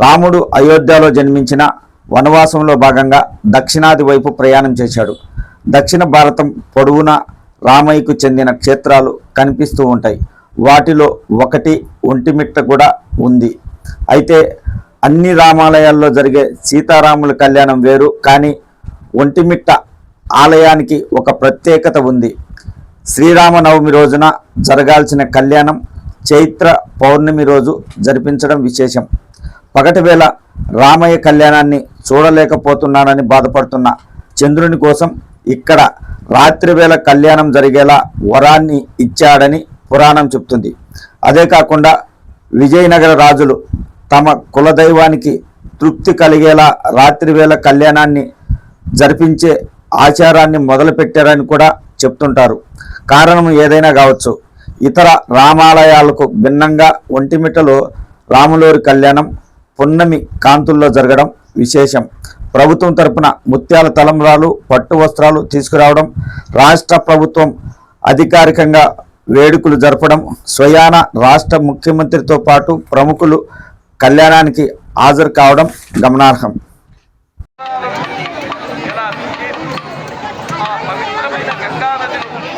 రాముడు అయోధ్యలో జన్మించిన వనవాసంలో భాగంగా దక్షిణాది వైపు ప్రయాణం చేశాడు. దక్షిణ భారతం పొడవునా రామయ్యకు చెందిన క్షేత్రాలు కనిపిస్తూ ఉంటాయి. వాటిలో ఒకటి ఒంటిమిట్ట కూడా ఉంది. అయితే అన్ని రామాలయాల్లో జరిగే సీతారాముల కళ్యాణం వేరు, కానీ ఒంటిమిట్ట ఆలయానికి ఒక ప్రత్యేకత ఉంది. శ్రీరామనవమి రోజున జరగాల్సిన కళ్యాణం చైత్ర పౌర్ణమి రోజు జరిపించడం విశేషం. పగటి వేళ రామయ్య కళ్యాణాన్ని చూడలేకపోతున్నానని బాధపడుతున్న చంద్రుని కోసం ఇక్కడ రాత్రివేళ కళ్యాణం జరిగేలా వరాన్ని ఇచ్చాడని పురాణం చెప్తుంది. అదే కాకుండా విజయనగర రాజులు తమ కులదైవానికి తృప్తి కలిగేలా రాత్రివేళ కళ్యాణాన్ని జరిపించే ఆచారాన్ని మొదలుపెట్టారని కూడా చెప్తుంటారు. కారణం ఏదైనా కావచ్చు. ఇతర రామాలయాలకు భిన్నంగా ఒంటిమిట్టలో రాములోరి కళ్యాణం పున్నమి కాంతుల్లో జరగడం విశేషం. ప్రభుత్వం తరపున ముత్యాల తలంబ్రాలు, పట్టు వస్త్రాలు తీసుకురావడం, రాష్ట్ర ప్రభుత్వం అధికారికంగా వేడుకలు జరపడం, స్వయాన రాష్ట్ర ముఖ్యమంత్రితో పాటు ప్రముఖులు కళ్యాణానికి హాజరు కావడం గమనార్హం. పవిత్రమైన గంగా నదిని